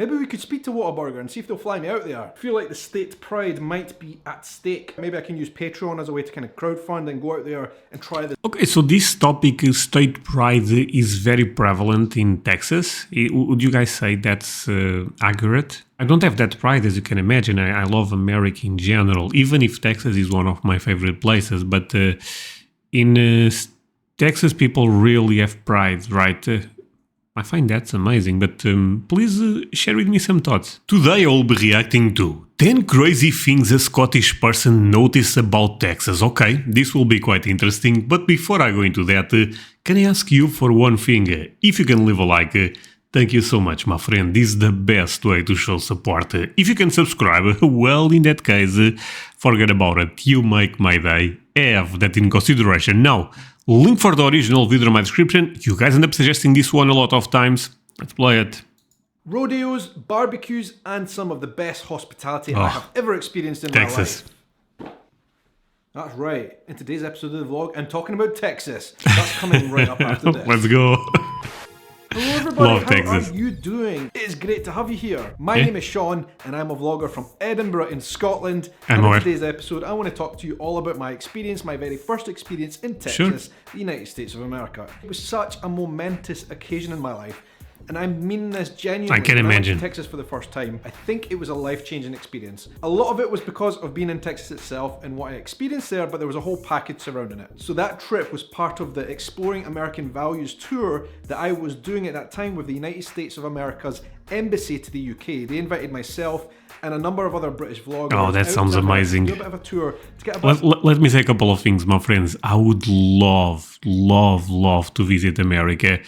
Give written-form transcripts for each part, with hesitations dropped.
Maybe we could speak to Whataburger and see if they'll fly me out there. I feel like the state pride might be at stake. Maybe I can use Patreon as a way to kind of crowdfund and go out there and try this. Okay, so this topic, state pride, is very prevalent in Texas. Would you guys say that's accurate? I don't have that pride, as you can imagine. I love America in general, even if Texas is one of my favorite places. But in Texas, people really have pride, right? I find that's amazing, but please share with me some thoughts. Today I'll be reacting to 10 crazy things a Scottish person noticed about Texas. Okay, this will be quite interesting, but before I go into that, can I ask you for one thing? If you can leave a like, thank you so much, my friend. This is the best way to show support. If you can subscribe, well, in that case, forget about it. You make my day. Have that in consideration. Now, link for the original video in my description. You guys end up suggesting this one a lot of times. Let's play it. Rodeos, barbecues, and some of the best hospitality I have ever experienced in Texas. my life. That's right. In today's episode of the vlog, I'm talking about Texas. That's coming right up after this. Let's go. Hello everybody, Love how Texas. are you doing? It is great to have you here. My name is Sean and I'm a vlogger from Edinburgh in Scotland. And in today's episode I want to talk to you all about my experience, my very first experience in Texas, the United States of America. It was such a momentous occasion in my life. And I mean this genuinely. I can imagine. When I went to Texas for the first time, I think it was a life-changing experience. A lot of it was because of being in Texas itself and what I experienced there, but there was a whole package surrounding it. So that trip was part of the Exploring American Values tour that I was doing at that time with the United States of America's embassy to the UK. They invited myself and a number of other British vloggers. Oh, that sounds amazing. To do a bit of a tour to get a let me say a couple of things, my friends. I would love to visit America.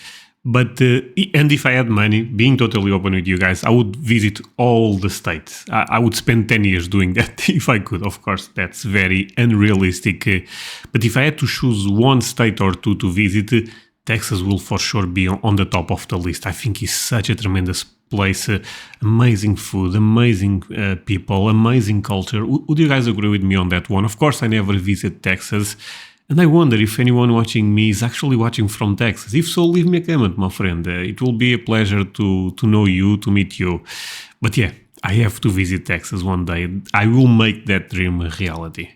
But, and if I had money, being totally open with you guys, I would visit all the states. I would spend 10 years doing that if I could. Of course, that's very unrealistic. But if I had to choose one state or two to visit, Texas will for sure be on the top of the list. I think it's such a tremendous place. Amazing food, amazing people, amazing culture. Would you guys agree with me on that one? Of course, I never visit Texas. And I wonder if anyone watching me is actually watching from Texas. If so, leave me a comment, my friend. It will be a pleasure to know you, to meet you. But yeah, I have to visit Texas one day. I will make that dream a reality.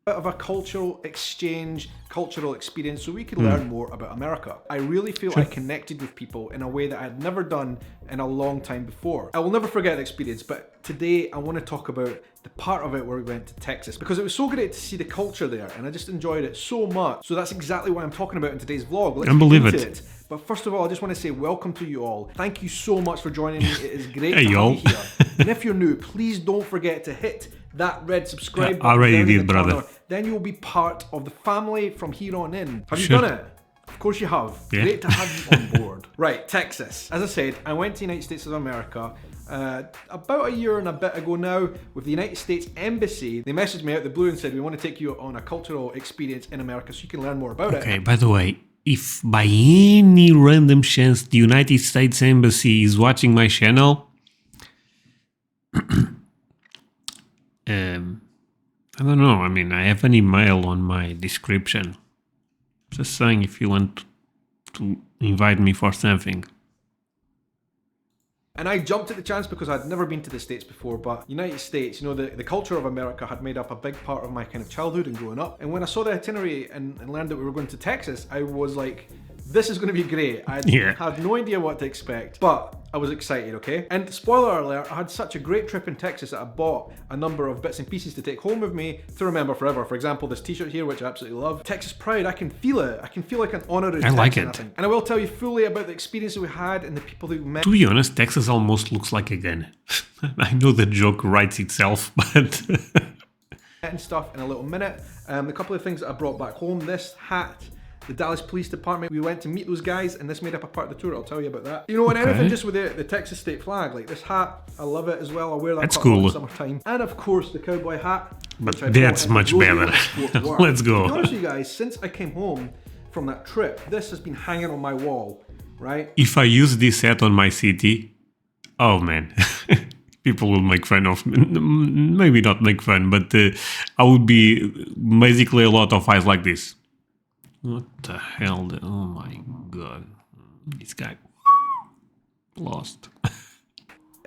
Bit of a cultural exchange, cultural experience, so we could learn more about America. I really feel I connected with people in a way that I had never done in a long time before. I will never forget the experience, but today I want to talk about the part of it where we went to Texas, because it was so great to see the culture there, and I just enjoyed it so much. So that's exactly what I'm talking about in today's vlog. Let's get into it. But first of all, I just want to say welcome to you all. Thank you so much for joining me. It is great to have you here. And if you're new, please don't forget to hit that red subscribe button. Already did, brother. Then you'll be part of the family from here on in. Have you done it? Of course you have. Yeah. Great to have you on board. Right, Texas. As I said, I went to the United States of America about a year and a bit ago now with the United States Embassy. They messaged me out the blue and said, we want to take you on a cultural experience in America so you can learn more about it. Okay, by the way, if by any random chance the United States Embassy is watching my channel, I don't know. I mean, I have an email on my description. Just saying, if you want to invite me for something. And I jumped at the chance because I'd never been to the States before, but United States, you know, the culture of America had made up a big part of my kind of childhood and growing up. And when I saw the itinerary and learned that we were going to Texas, I was like, this is going to be great. I had no idea what to expect, but I was excited, okay? And spoiler alert, I had such a great trip in Texas that I bought a number of bits and pieces to take home with me to remember forever. For example, this t-shirt here, which I absolutely love. Texas pride, I can feel it. I can feel like an honorary Texan. I like it. And I will tell you fully about the experiences we had and the people that we met. To be honest, Texas almost looks like a gun. I know the joke writes itself, but... and stuff in a little minute. A couple of things that I brought back home. This hat, the Dallas Police Department. We went to meet those guys and this made up a part of the tour. I'll tell you about that. You know, and anything just with the Texas state flag, like this hat, I love it as well. I wear that quite a lot in the summertime. And of course the cowboy hat. But that's much better. Let's go. To be honest with you guys, since I came home from that trip, this has been hanging on my wall, right? If I use this hat on my city, oh man. People will make fun of me. Maybe not make fun, but I would be basically a lot of eyes like this. What the hell? Oh my god. This guy lost.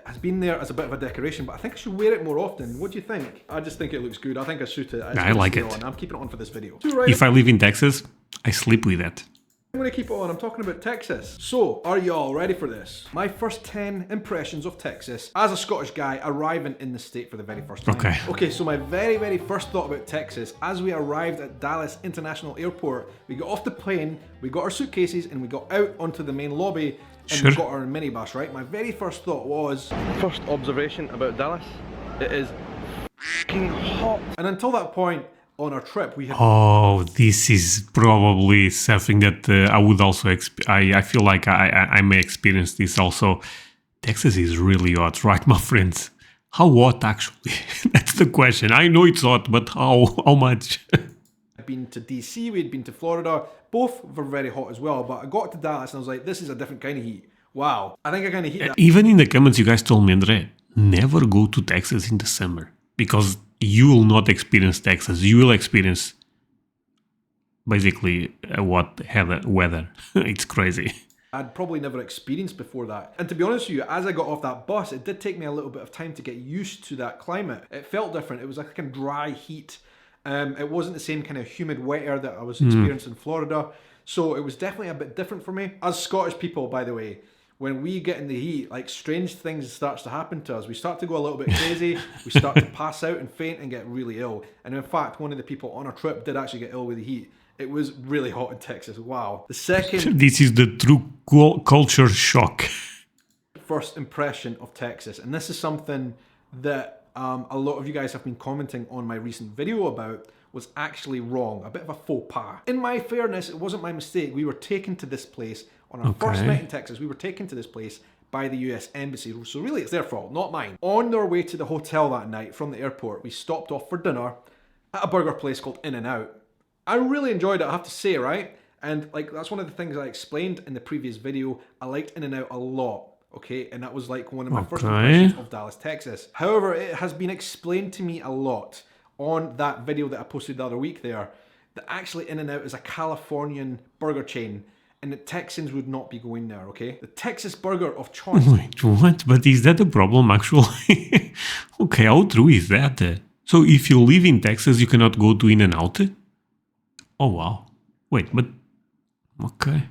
has been there as a bit of a decoration, but I think I should wear it more often. What do you think? I just think it looks good. I think I shoot it. I like it. I'm keeping it on for this video. If I live in Texas, I sleep with that. I'm gonna keep it on. I'm talking about Texas. So, are y'all ready for this? My first 10 impressions of Texas as a Scottish guy arriving in the state for the very first time. Okay, so my very first thought about Texas, as we arrived at Dallas International Airport, we got off the plane, we got our suitcases, and we got out onto the main lobby, and we got our minibus, right? My very first thought was... First observation about Dallas, it is f***ing hot. And until that point, on our trip, we had... Oh, this is probably something that I would also... I feel like I may experience this also. Texas is really hot, right, my friends? How hot, actually? That's the question. I know it's hot, but how much? I'd been to DC, we'd been to Florida. Both were very hot as well, but I got to Dallas and I was like, this is a different kind of heat. Wow. I think I kind of heat that. Even in the comments, you guys told me, André, never go to Texas in the summer because you will not experience Texas. You will experience basically weather. It's crazy. I'd probably never experienced before that. And to be honest with you, as I got off that bus, it did take me a little bit of time to get used to that climate. It felt different. It was like a kind of dry heat. It wasn't the same kind of humid wet air that I was experiencing in Florida. So it was definitely a bit different for me. As Scottish people, by the way, when we get in the heat, like strange things starts to happen to us. We start to go a little bit crazy. We start to pass out and faint and get really ill. And in fact, one of the people on our trip did actually get ill with the heat. It was really hot in Texas. Wow. The second... This is the true culture shock. First impression of Texas. And this is something that a lot of you guys have been commenting on my recent video about, was actually wrong. A bit of a faux pas. In my fairness, it wasn't my mistake. We were taken to this place on our first night in Texas. We were taken to this place by the US Embassy. So really it's their fault, not mine. On our way to the hotel that night from the airport, we stopped off for dinner at a burger place called InNOut. I really enjoyed it, I have to say, right? And like that's one of the things I explained in the previous video. I liked InNOut a lot, okay? And that was like one of my first impressions of Dallas, Texas. However, it has been explained to me a lot on that video that I posted the other week there, that actually InNOut is a Californian burger chain and the Texans would not be going there, okay? The Texas burger of choice. Wait, what? But is that a problem, actually? Okay, how true is that? So if you live in Texas, you cannot go to InNOut? Oh, wow. Wait, but... Okay.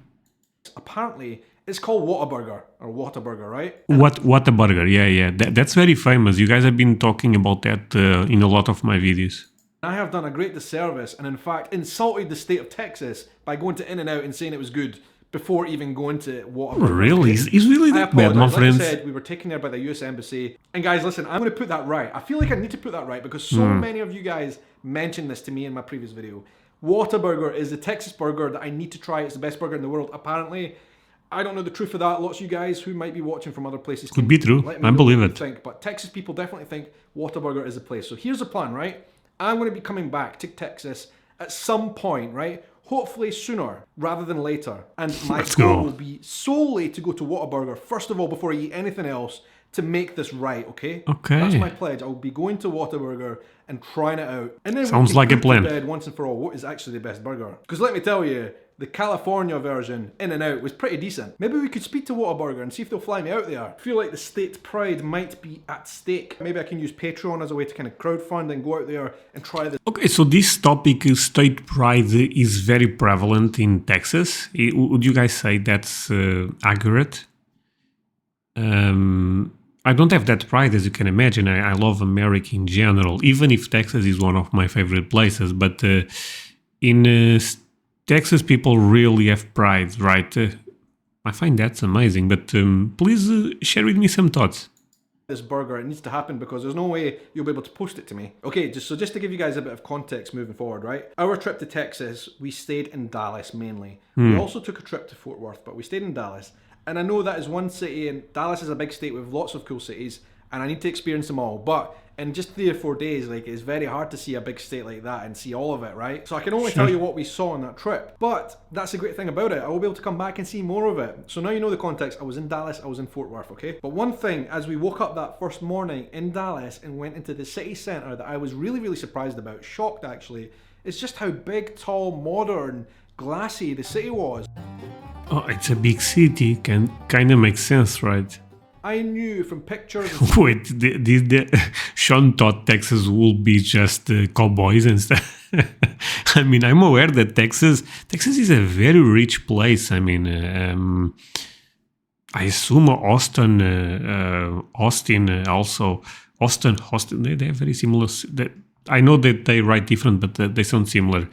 Apparently, it's called Whataburger, or Whataburger, right? Whataburger, yeah. That's very famous. You guys have been talking about that in a lot of my videos. I have done a great disservice and in fact insulted the state of Texas by going to InNOut and saying it was good before even going to Whataburger. Really? It's really that bad, my friends? Like I said, we were taken there by the US Embassy. And guys, listen, I'm going to put that right. I feel like I need to put that right because so many of you guys mentioned this to me in my previous video. Whataburger is the Texas burger that I need to try. It's the best burger in the world, apparently. I don't know the truth of that. Lots of you guys who might be watching from other places could be true. I believe it. But Texas people definitely think Whataburger is the place. So here's the plan, right? I'm going to be coming back to Texas at some point, right? Hopefully sooner rather than later. And my goal will be solely to go to Whataburger, first of all, before I eat anything else, to make this right, okay? Okay. That's my pledge. I'll be going to Whataburger and trying it out. And then sounds like a plan. Bed once and for all, what is actually the best burger? Because let me tell you, the California version, InNOut, was pretty decent. Maybe we could speak to Whataburger and see if they'll fly me out there. I feel like the state pride might be at stake. Maybe I can use Patreon as a way to kind of crowdfund and go out there and try this. Okay, so this topic, state pride, is very prevalent in Texas. Would you guys say that's accurate? I don't have that pride, as you can imagine. I love America in general, even if Texas is one of my favorite places. But in Texas, people really have pride, right? I find that's amazing. But please share with me some thoughts. This burger, it needs to happen because there's no way you'll be able to post it to me. Okay, just to give you guys a bit of context moving forward, right? Our trip to Texas, we stayed in Dallas mainly. We also took a trip to Fort Worth, but we stayed in Dallas. And I know that is one city, and Dallas is a big state with lots of cool cities, and I need to experience them all. But in just 3 or 4 days, like, it's very hard to see a big state like that and see all of it, right? So I can only tell you what we saw on that trip. But that's the great thing about it. I will be able to come back and see more of it. So now you know the context. I was in Dallas, I was in Fort Worth, okay? But one thing, as we woke up that first morning in Dallas and went into the city center that I was really, really surprised about, shocked actually, is just how big, tall, modern, glassy the city was. Oh, it's a big city. Can kind of make sense, right? I knew from pictures. And Wait, Sean thought Texas will be just cowboys and stuff. I mean, I'm aware that Texas is a very rich place. I mean, I assume Austin also. Austin, they have very similar. I know that they write different, but they sound similar.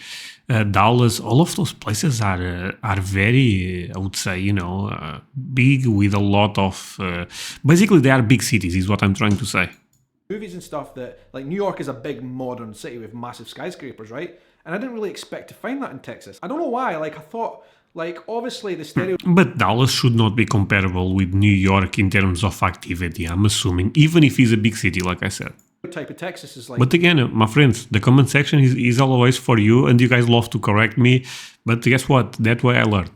Dallas, all of those places are very, I would say, big with a lot of. Basically, they are big cities, is what I'm trying to say. movies and stuff that, like, New York is a big modern city with massive skyscrapers, right? And I didn't really expect to find that in Texas. I don't know why. Like, I thought, like, obviously the stereotype. But Dallas should not be comparable with New York in terms of activity, I'm assuming, even if it's a big city, like I said. Type of Texas is like. But again, my friends, the comment section is always for you, and you guys love to correct me. But guess what? That way I learned.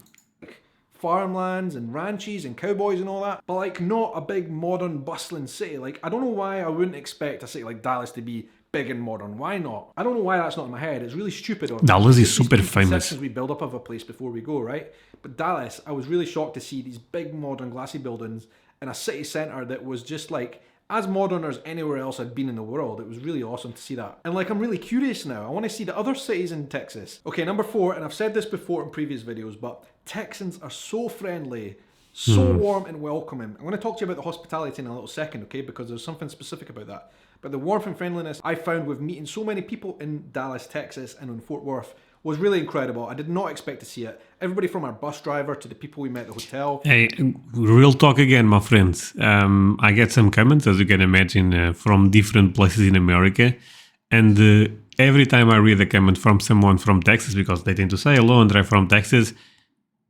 Farmlands and ranches and cowboys and all that, but like not a big modern bustling city. Like, I don't know why I wouldn't expect a city like Dallas to be big and modern. Why not? I don't know why that's not in my head. It's really stupid. Dallas is super famous. We build up of a place before we go, right? But Dallas, I was really shocked to see these big modern glassy buildings in a city centre that was just like as modern as anywhere else I'd been in the world. It was really awesome to see that. And like, I'm really curious now. I want to see the other cities in Texas. Okay, number 4, and I've said this before in previous videos, but Texans are so friendly, so warm and welcoming. I'm going to talk to you about the hospitality in a little second, okay? Because there's something specific about that. But the warmth and friendliness I found with meeting so many people in Dallas, Texas, and in Fort Worth was really incredible. I did not expect to see it. Everybody from our bus driver to the people we met at the hotel. Hey, real talk again, my friends. I get some comments, as you can imagine, from different places in America. And every time I read a comment from someone from Texas, because they tend to say, hello, André from Texas,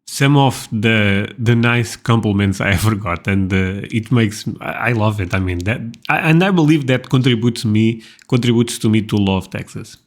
some of the nice compliments I ever got, and it makes, I love it. I mean, and I believe that contributes to me to love Texas.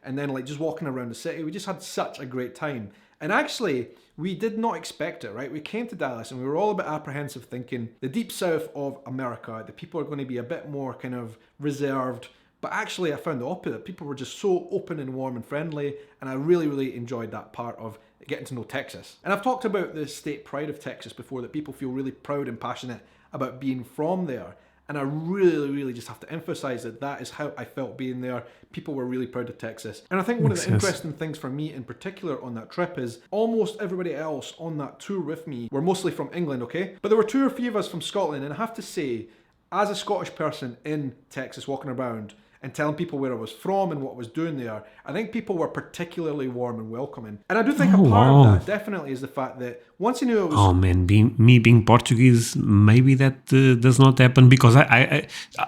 And then like just walking around the city, we just had such a great time. And actually, we did not expect it, right? We came to Dallas and we were all a bit apprehensive, thinking the deep south of America, the people are going to be a bit more kind of reserved. But actually, I found the opposite. People were just so open and warm and friendly. And I really, really enjoyed that part of getting to know Texas. And I've talked about the state pride of Texas before, that people feel really proud and passionate about being from there. And I really, really just have to emphasize that that is how I felt being there. People were really proud of Texas. And I think one of the interesting things for me in particular on that trip is almost everybody else on that tour with me were mostly from England, okay? But there were 2 or 3 of us from Scotland. And I have to say, as a Scottish person in Texas walking around and telling people where I was from and what I was doing there, I think people were particularly warm and welcoming. And I do think a part of that definitely is the fact that once you knew it was... Oh man, being Portuguese, maybe that does not happen, because I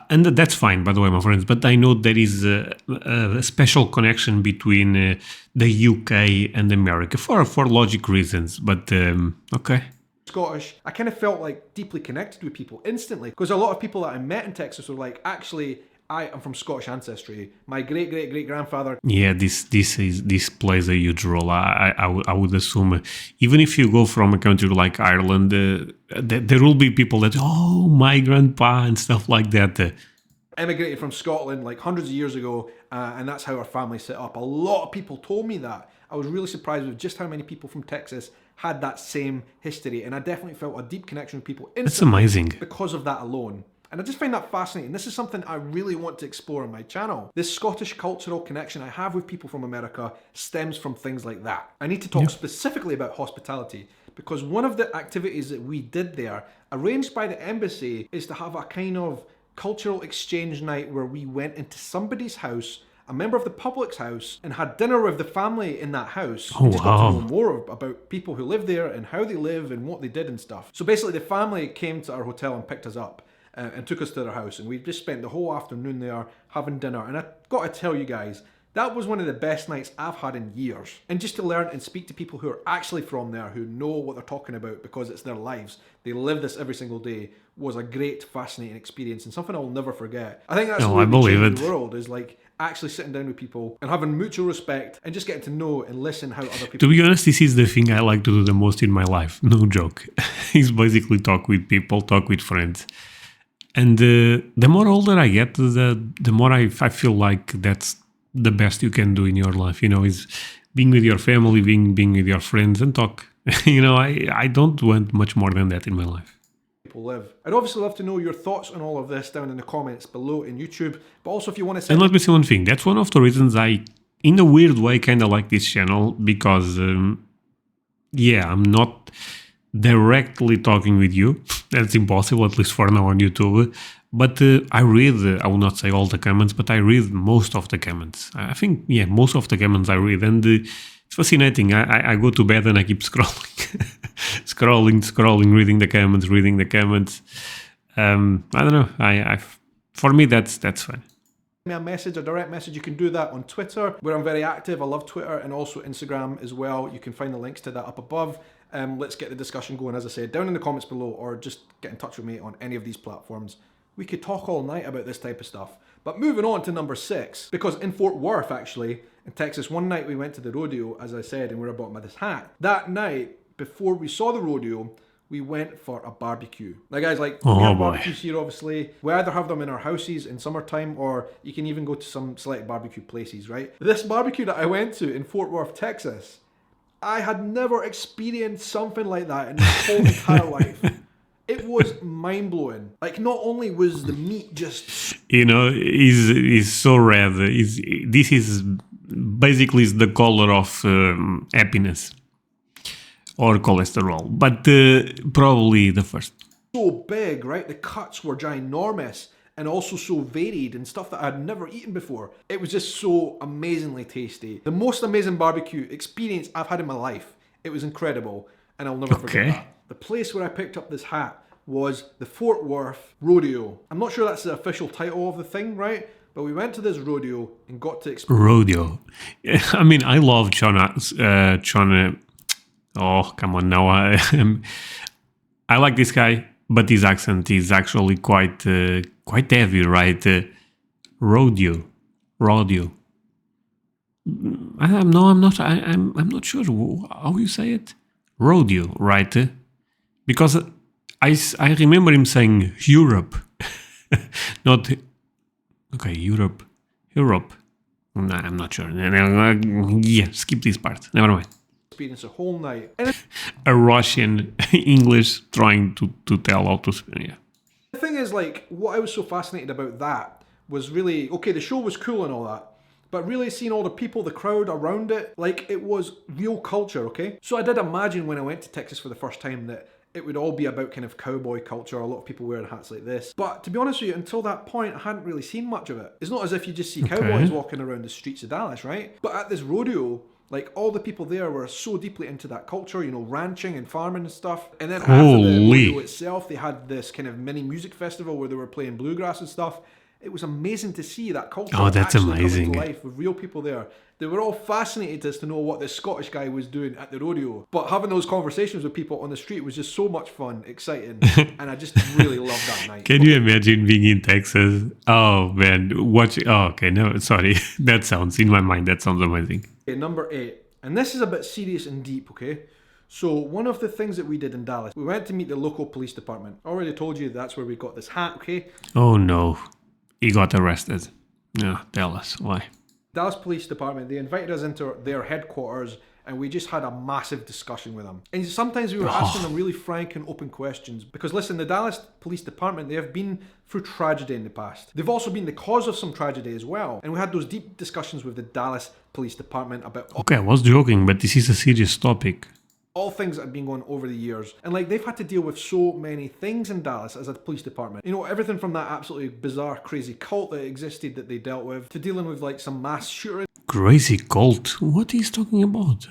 and that's fine, by the way, my friends, but I know there is a special connection between the UK and America for logic reasons, but okay. Scottish, I kind of felt like deeply connected with people instantly, because a lot of people that I met in Texas were like, actually, I am from Scottish ancestry. My great-great-great-grandfather... Yeah, this plays a huge role. I would assume, even if you go from a country like Ireland, there will be people that, oh, my grandpa and stuff like that. Emigrated from Scotland like hundreds of years ago, and that's how our family set up. A lot of people told me that. I was really surprised with just how many people from Texas had that same history, and I definitely felt a deep connection with people instantly. That's amazing. Because of that alone. And I just find that fascinating. This is something I really want to explore on my channel. This Scottish cultural connection I have with people from America stems from things like that. I need to talk specifically about hospitality, because one of the activities that we did there, arranged by the embassy, is to have a kind of cultural exchange night where we went into somebody's house, a member of the public's house, and had dinner with the family in that house. Oh, just got to know more about people who live there and how they live and what they did and stuff. So basically the family came to our hotel and picked us up. And took us to their house, and we just spent the whole afternoon there having dinner. And I've got to tell you guys, that was one of the best nights I've had in years. And just to learn and speak to people who are actually from there, who know what they're talking about because it's their lives, they live this every single day, was a great, fascinating experience and something I'll never forget. I think that's the way we change the world, is like actually sitting down with people and having mutual respect and just getting to know and listen how other people... To be honest, this is the thing I like to do the most in my life. No joke. It's basically talk with people, talk with friends. And the more older I get, the more I feel like that's the best you can do in your life, is being with your family, being with your friends and talk. I don't want much more than that in my life. people live. I'd obviously love to know your thoughts on all of this down in the comments below in YouTube, but also if you want to send... And let me say one thing. That's one of the reasons I, in a weird way, kind of like this channel, because, yeah, I'm not directly talking with you. That's impossible, at least for now on YouTube. But I read, I will not say all the comments, but I read most of the comments. I think, yeah, most of the comments I read. And it's fascinating. I go to bed and I keep scrolling. scrolling, reading the comments. I don't know. For me, that's fun. Me a message, a direct message, you can do that on Twitter, where I'm very active. I love Twitter, and also Instagram as well. You can find the links to that up above. Let's get the discussion going, as I said, down in the comments below, or just get in touch with me on any of these platforms. We could talk all night about this type of stuff. But moving on to number 6, because in Fort Worth, actually, in Texas, one night we went to the rodeo, as I said, and we were bought by this hat. That night, before we saw the rodeo, we went for a barbecue. Now guys, like, we have barbecues here, obviously. We either have them in our houses in summertime, or you can even go to some select barbecue places, right? This barbecue that I went to in Fort Worth, Texas, I had never experienced something like that in my whole entire life. It was mind-blowing. Like, not only was the meat just... You know, is so red. This is basically the color of happiness. Or cholesterol, but probably the first. So big, right? The cuts were ginormous and also so varied and stuff that I had never eaten before. It was just so amazingly tasty. The most amazing barbecue experience I've had in my life. It was incredible, and I'll never forget that. The place where I picked up this hat was the Fort Worth Rodeo. I'm not sure that's the official title of the thing, right? But we went to this rodeo and got to experience... Rodeo. I mean, I love Chana. Oh, come on now. I like this guy, but his accent is actually quite heavy, right? Rodeo. I'm not sure how you say it. Rodeo, right? Because I remember him saying Europe, not okay. Europe. No, I'm not sure. Yeah, skip this part. Never mind. Experience a whole night. A Russian English trying to tell how to speak. Yeah. The thing is, like, what I was so fascinated about that was really, okay, the show was cool and all that, but really seeing all the people, the crowd around it, like, it was real culture, okay? So I did imagine when I went to Texas for the first time that it would all be about kind of cowboy culture, a lot of people wearing hats like this. But to be honest with you, until that point, I hadn't really seen much of it. It's not as if you just see cowboys walking around the streets of Dallas, right? But at this rodeo, like, all the people there were so deeply into that culture, you know, ranching and farming and stuff. And then after the rodeo itself, they had this kind of mini music festival where they were playing bluegrass and stuff. It was amazing to see that culture that's amazing. Come to life with real people there. They were all fascinated as to know what this Scottish guy was doing at the rodeo. But having those conversations with people on the street was just so much fun, exciting, and I just really loved that night. Can you imagine being in Texas? Oh man, watching. Oh, okay, no, sorry. That sounds in my mind. That sounds amazing. Okay, number 8, and this is a bit serious and deep. Okay. So one of the things that we did in Dallas, we went to meet the local police department. I already told you that's where we got this hat. Okay. Oh no. He got arrested. No, tell us why. Dallas Police Department, they invited us into their headquarters and we just had a massive discussion with them. And sometimes we were asking them really frank and open questions. Because listen, the Dallas Police Department, they have been through tragedy in the past. They've also been the cause of some tragedy as well. And we had those deep discussions with the Dallas Police Department about... Okay, I was joking, but this is a serious topic. All things that have been going over the years. And like, they've had to deal with so many things in Dallas as a police department. You know, everything from that absolutely bizarre, crazy cult that existed that they dealt with, to dealing with like some mass shooting. Crazy cult? What is he talking about?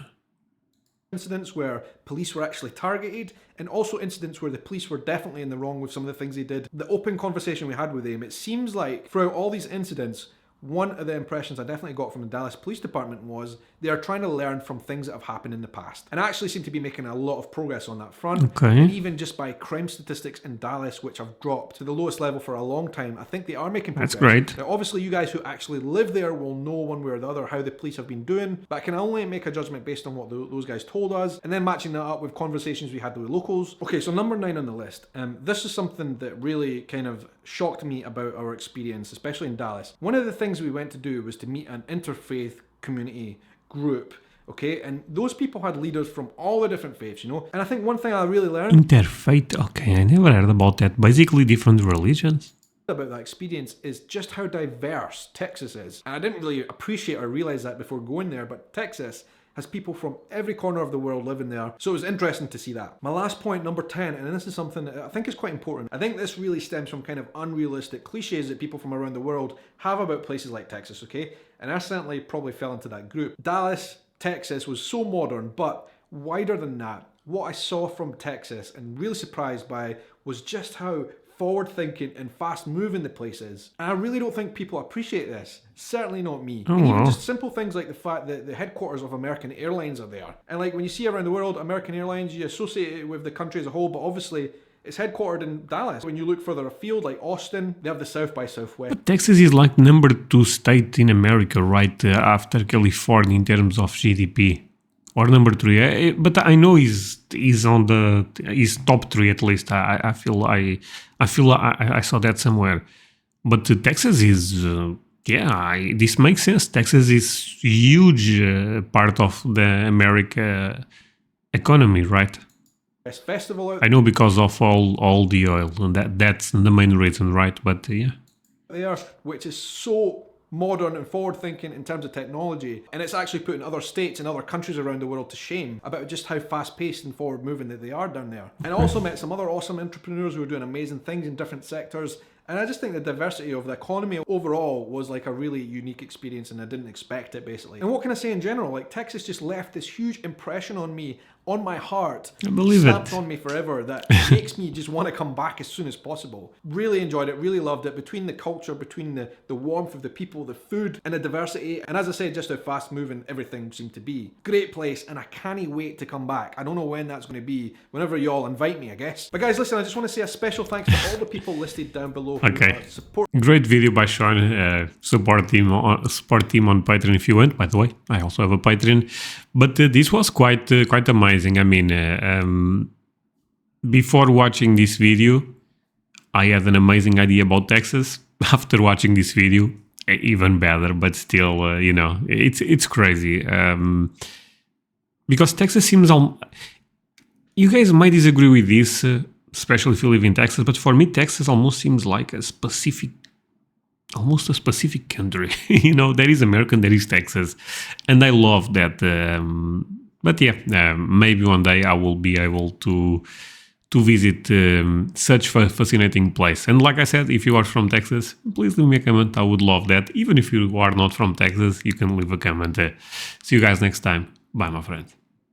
Incidents where police were actually targeted, and also incidents where the police were definitely in the wrong with some of the things they did. The open conversation we had with them, it seems like throughout all these incidents, one of the impressions I definitely got from the Dallas Police Department was they are trying to learn from things that have happened in the past, and actually seem to be making a lot of progress on that front. Okay. And even just by crime statistics in Dallas, which have dropped to the lowest level for a long time, I think they are making progress. That's great. Now, obviously, you guys who actually live there will know one way or the other how the police have been doing, but I can only make a judgment based on what those guys told us, and then matching that up with conversations we had with locals. Okay, so number 9 on the list. This is something that really kind of shocked me about our experience, especially in Dallas. One of the things we went to do was to meet an interfaith community group okay? And those people had leaders from all the different faiths, you know? And I think one thing I really learned Interfaith? Okay, I never heard about that. Basically different religions? about that experience is just how diverse Texas is. And I didn't really appreciate or realize that before going there, but Texas has people from every corner of the world living there. So it was interesting to see that. My last point, number 10, and this is something that I think is quite important. I think this really stems from kind of unrealistic cliches that people from around the world have about places like Texas, okay? And I certainly probably fell into that group. Dallas, Texas was so modern, but wider than that, what I saw from Texas and really surprised by was just how forward-thinking and fast-moving the place is. And I really don't think people appreciate this. Certainly not me. Oh, and even wow. just simple things like the fact that the headquarters of American Airlines are there. And like when you see around the world, American Airlines, you associate it with the country as a whole, but obviously it's headquartered in Dallas. When you look further afield, like Austin, they have the South by Southwest. But Texas is like number 2 state in America, right? After California in terms of GDP. Or number 3, but I know he's top 3 at least. I feel I saw that somewhere. But Texas is this makes sense. Texas is huge part of the America economy, right? Best festival out I know because of all the oil, and that's the main reason, right? But yeah, there, which is so modern and forward-thinking in terms of technology, and it's actually putting other states and other countries around the world to shame about just how fast-paced and forward-moving that they are down there. And I also met some other awesome entrepreneurs who are doing amazing things in different sectors, and I just think the diversity of the economy overall was like a really unique experience, and I didn't expect it, basically. And what can I say in general? Like, Texas just left this huge impression on me, on my heart, I believe stamped it. on me forever, that makes me just want to come back as soon as possible. Really enjoyed it, really loved it, between the culture, between the warmth of the people, the food, and the diversity, and as I said, just how fast moving everything seemed to be. Great place, and I can't wait to come back. I don't know when that's going to be, whenever y'all invite me, I guess. But guys, listen, I just want to say a special thanks to all the people listed down below who Okay. are support. Great video by Sean. Support him on Patreon if you want. By the way, I also have a Patreon. But this was quite amazing. I mean, before watching this video, I had an amazing idea about Texas. After watching this video, even better. But still, it's crazy. Because Texas seems you guys might disagree with this, especially if you live in Texas, but for me, Texas almost seems like almost a specific country. There is America, there is Texas, and I love that. But yeah, maybe one day I will be able to visit such a fascinating place. And like I said, if you are from Texas, please leave me a comment. I would love that. Even if you are not from Texas, you can leave a comment. See you guys next time. Bye, my friends.